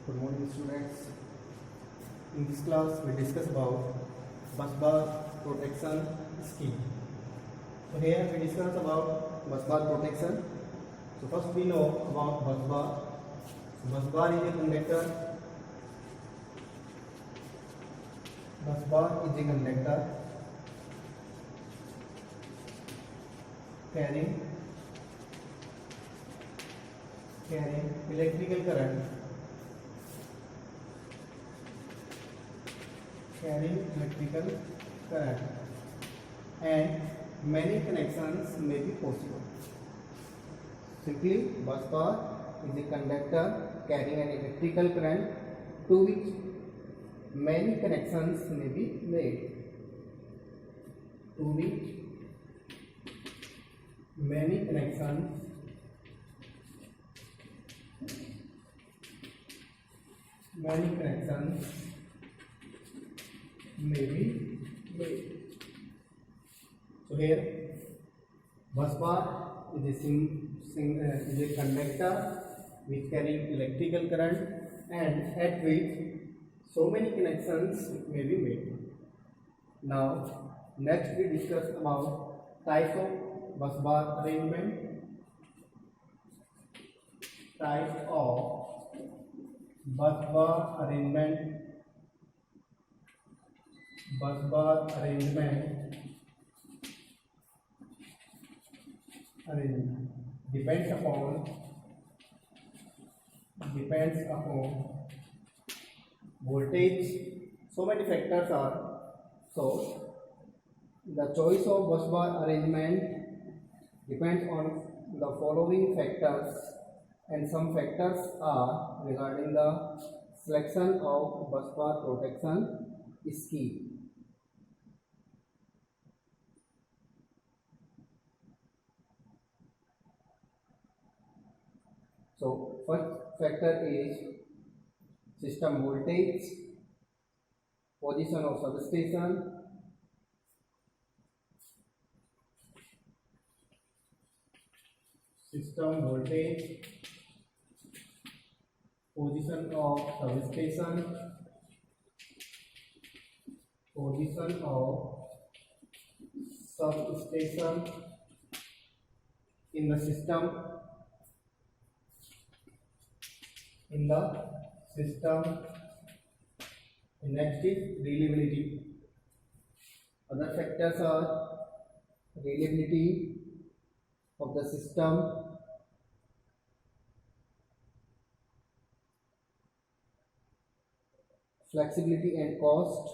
Good morning, students. In this class, we discuss about bus bar protection scheme. So here we discuss about bus bar protection. So first we know about bus bar. So bus bar is a conductor. Bus bar is a conductor carrying electrical current. And many connections may be possible. Simply, bus bar is a conductor carrying an electrical current to which many connections may be made. Many connections may be made. So here, bus bar is a conductor which carrying electrical current and at which so many connections may be made. Now, next we discuss about types of bus bar arrangement. Types of bus bar arrangement depends upon voltage. So many factors are. So the choice of bus bar arrangement depends on the following factors, and some factors are regarding the selection of bus bar protection scheme. So first factor is system voltage, position of substation, position of substation in the system. Next is reliability. Other factors are reliability of the system, flexibility and cost,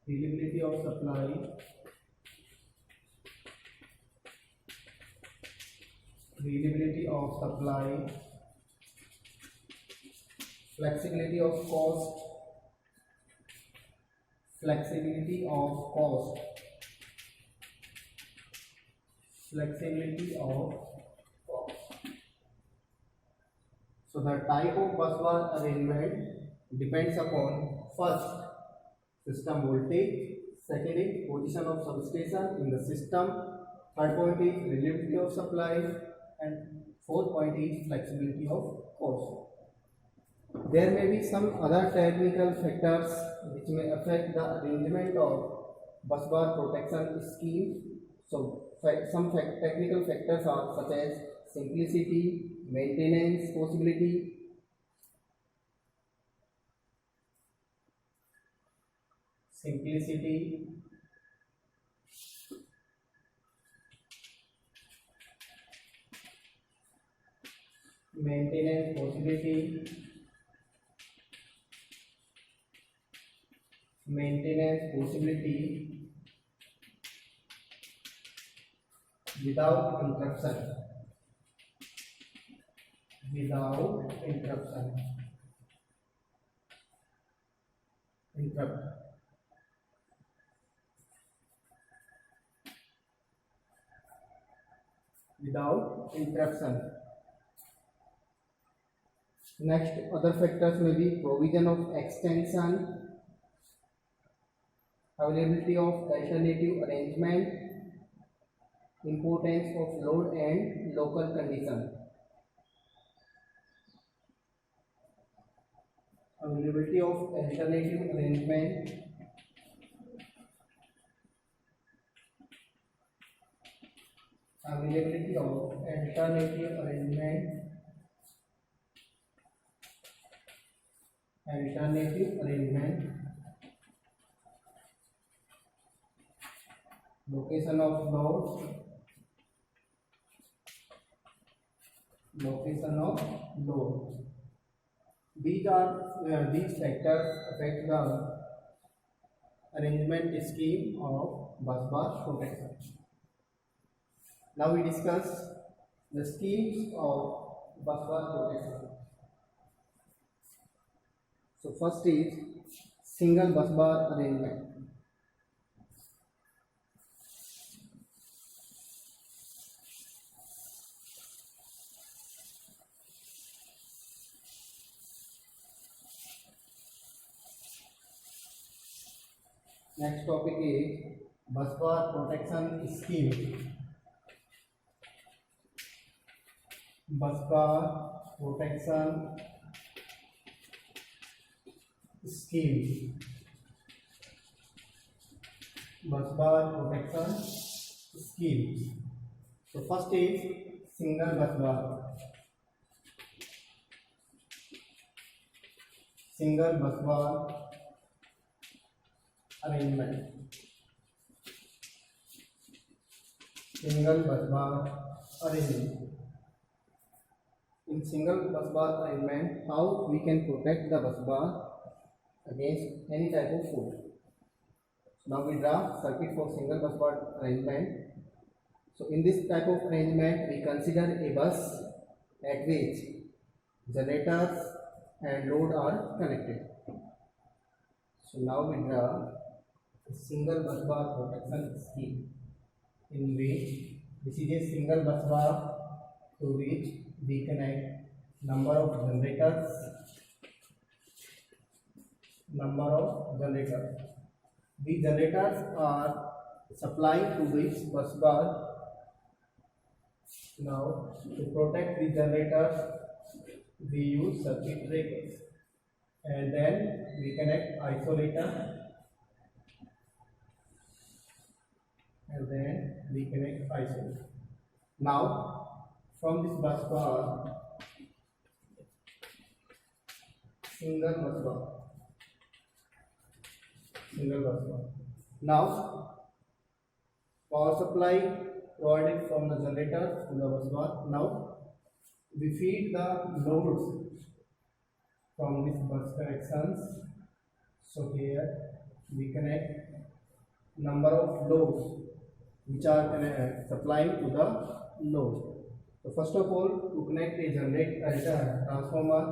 reliability of supply, flexibility of cost, So the type of bus bar arrangement depends upon first system voltage, second is position of substation in the system, third point is reliability of supply, and fourth point is flexibility of cost. There may be some other technical factors which may affect the arrangement of bus bar protection scheme. So some technical factors are such as simplicity, maintenance possibility, maintenance possibility without interruption. Next, other factors may be provision of extension, availability of alternative arrangement, importance of load and local condition. availability of alternative arrangement availability of alternative arrangement, location of load, these factors affect the arrangement scheme of bus bar protection. Now we discuss the schemes of bus bar protection. So first is single bus bar arrangement. Next topic is bus bar protection scheme. Bus bar protection scheme. Bus bar protection scheme. So first is single bus bar. Single bus bar arrangement. Single bus bar arrangement. In single bus bar arrangement, how we can protect the bus bar against any type of fault. Now we draw circuit for single bus bar arrangement. So in this type of arrangement, we consider a bus at which generators and load are connected. So now we draw a single bus bar protection scheme in which this is a single bus bar to which we connect number of generators. The generators are supplied to this bus bar. Now to protect the generators, we use circuit breakers, and then we connect isolator, Now from this bus bar, single bus bar. Now power supply provided from the generator to the bus bar. Now we feed the loads from this bus connections. So here we connect number of loads which are supplying to the load. So first of all, to connect a generator transformer,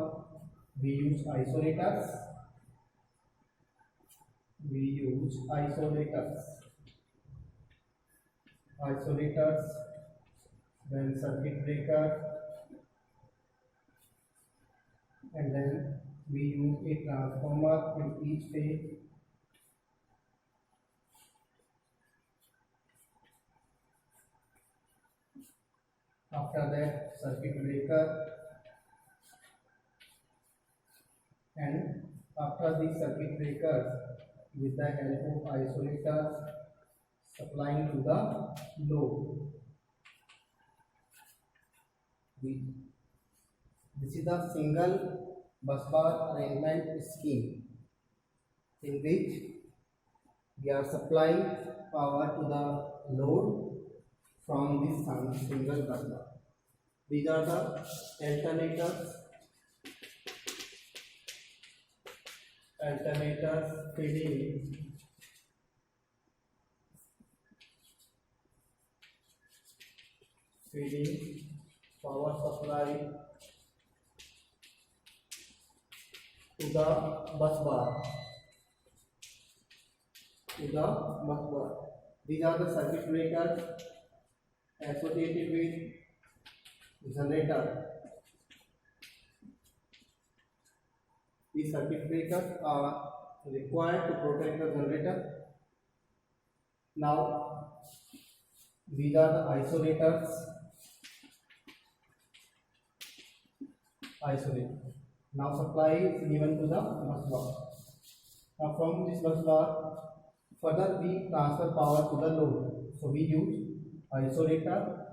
we use isolators. Then circuit breaker, and then we use a transformer in each phase. After that, circuit breaker, and after the circuit breaker, with the help of isolators, supplying to the load. This is the single bus bar arrangement scheme in which we are supplying power to the load from this single bus bar. These are the alternators feeding power supply to the bus bar. These are the circuit breakers associated with generator. These circuit breakers are required to protect the generator. Now these are the isolators. Now supply is given to the bus bar. Now from this bus bar, further we transfer power to the load. So we use isolator,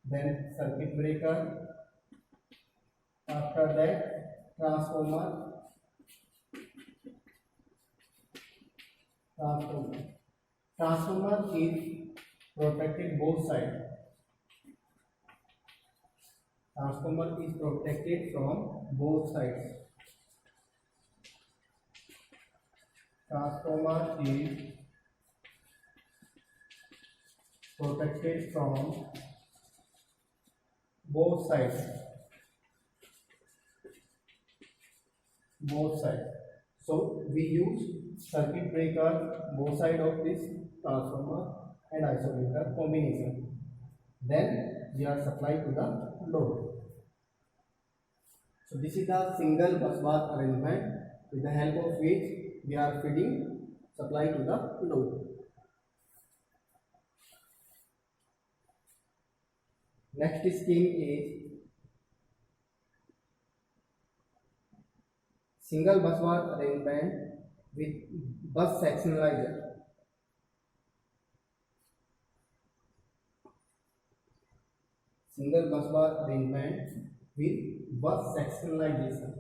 then circuit breaker, after that transformer. Transformer is protected both sides. Transformer is protected from both sides. Transformer is protected from both sides. Both sides. So we use circuit breaker both sides of this transformer and isolator combination. Then we are supplied to the load. So this is the single bus bar arrangement with the help of which we are feeding supply to the load. Next scheme is single bus bar arrangement with bus sectionalizer. Single bus bar arrangement with bus sectionalization.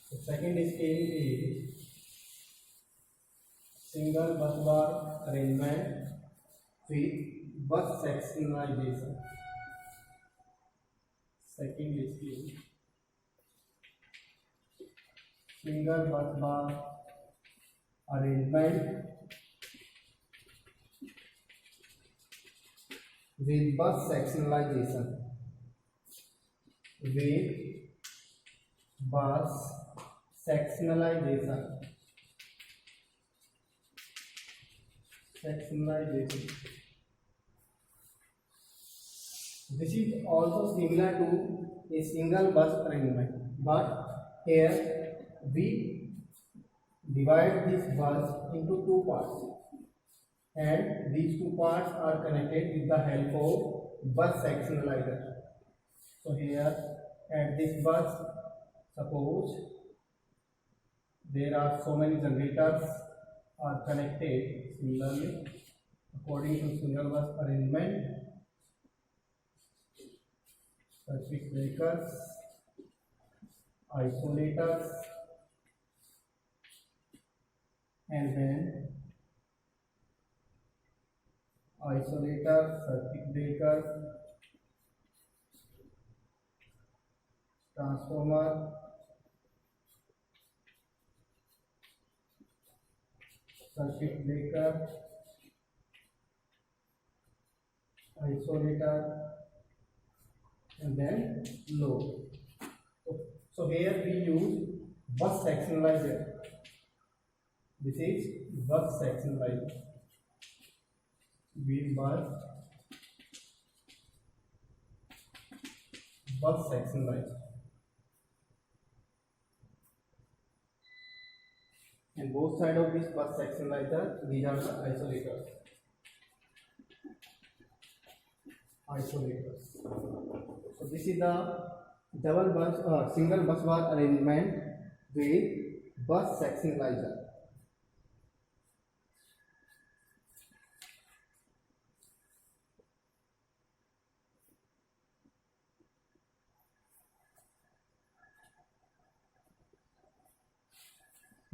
The second scheme is single bus bar arrangement with bus sectionalization. Second scheme, single bus bar arrangement with bus sectionalization. With bus sectionalization. This is also similar to a single bus arrangement, but here we divide this bus into two parts, and these two parts are connected with the help of bus sectionalizer. So here at this bus, suppose there are so many generators are connected similarly according to single bus arrangement. Circuit breakers, isolators, and then isolator, circuit breaker, transformer, circuit breaker, isolator, and then load. So here we use bus sectionalizer. This is bus sectionalizer with bus sectionalizer, and both sides of this bus sectionalizer, these are the isolators. So this is the single bus bar arrangement with bus sectionalizer.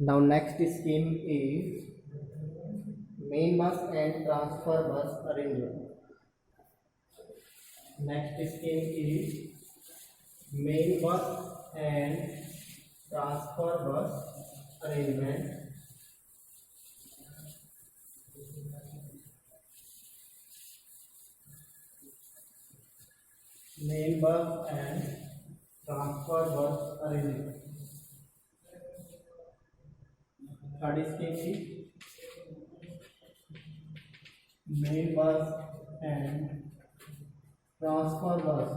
Now next scheme is main bus and transfer bus arrangement. Next scheme is main bus and transfer bus arrangement. Main bus and transfer bus arrangement. Third scheme is main bus and transfer bus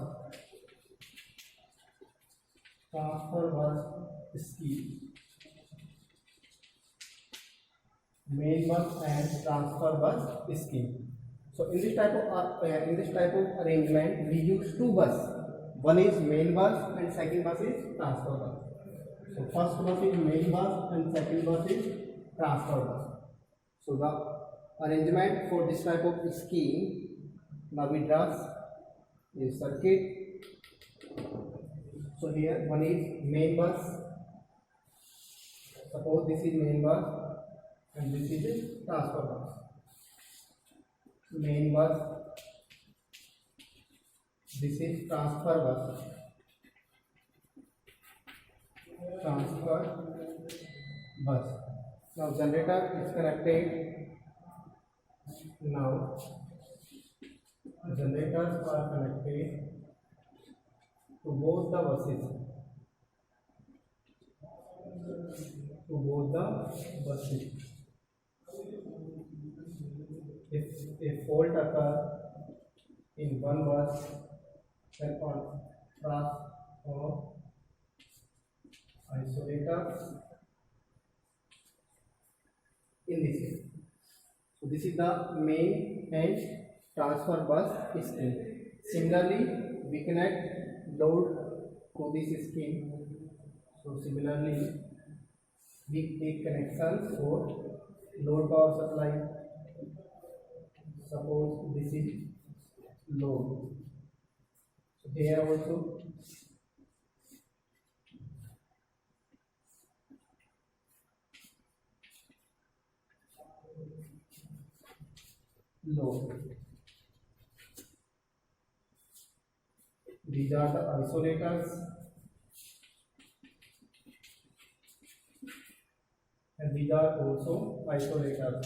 scheme. Main bus and transfer bus scheme. So in this type of arrangement, we use two bus. One is main bus and second bus is transfer bus. So first bus is main bus and second bus is transfer bus. So the arrangement for this type of scheme, now we draw a circuit. So here one is main bus. Suppose this is main bus and this is transfer bus. Main bus, this is transfer bus. Transfer bus. Now generator is connected. Now generators are connected to both the buses. To both the buses. If a fault occurs in one bus, then contrast or isolators in this case. So this is the main and transfer bus scheme. Similarly, we connect load to this scheme. So similarly, we take connection for load power supply. Suppose this is load. So here also load. These are the isolators and these are also isolators.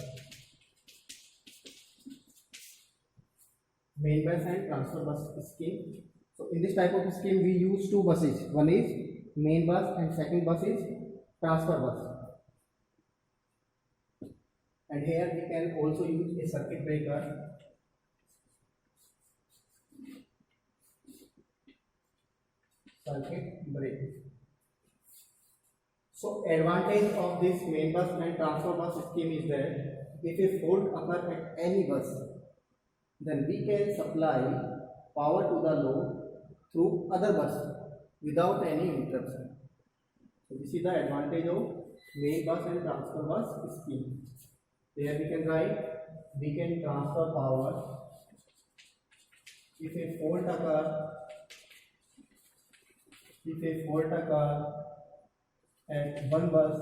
Main bus and transfer bus scheme. So in this type of scheme we use two buses. One is main bus and second bus is transfer bus. And here we can also use a circuit breaker. Circuit breaker. So advantage of this main bus and transfer bus scheme is that if a fault occurs at any bus, then we can supply power to the load through other bus without any interruption. So this is the advantage of main bus and transfer bus scheme. There we can write, we can transfer power if a fault occurs at one bus,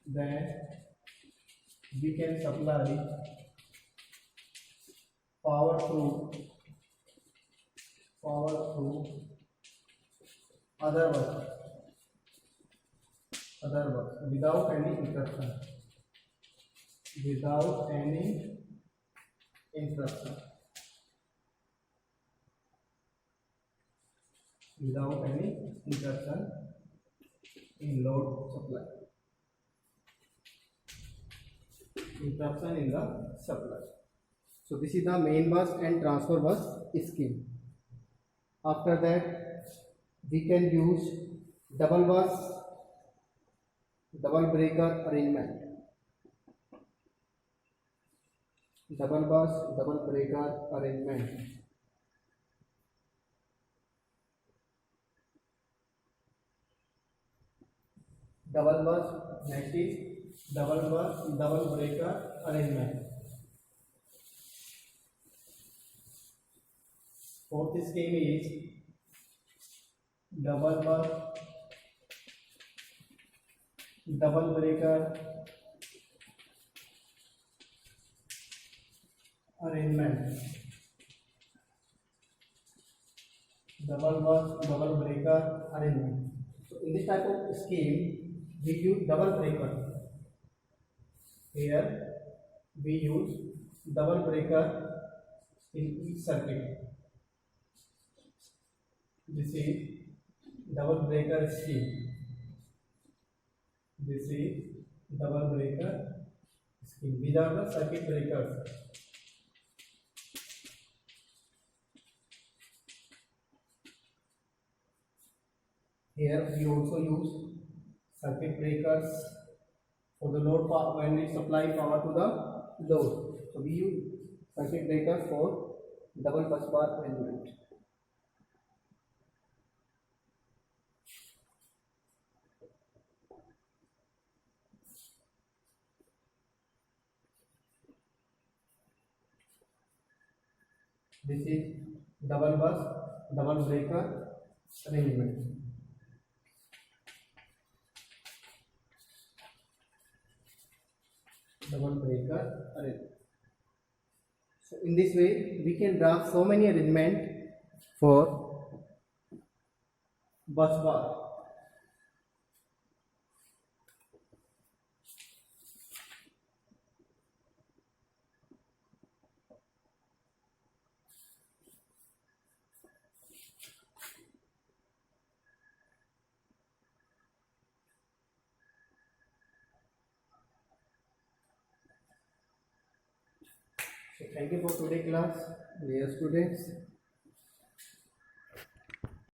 then we can supply power through other bus without any interruption. Without any interruption in load supply. Interruption in the supply. So this is the main bus and transfer bus scheme. After that, we can use double bus, double breaker arrangement. Double bus, double breaker arrangement. Double bus, next is double bus, double breaker arrangement. Fourth scheme is double bus, double breaker arrangement. Double bus, double breaker arrangement. So in this type of scheme, we use double breaker. Here we use double breaker in each circuit. This is double breaker scheme. This is double breaker scheme. These are the circuit breakers. Here we also use circuit breakers for the load power when we supply power to the load. So we use circuit breakers for double bus bar arrangement. This is double bus, double breaker arrangement. Double breaker arrangement. So in this way, we can draw so many arrangement for bus bar. So thank you for today class, dear students.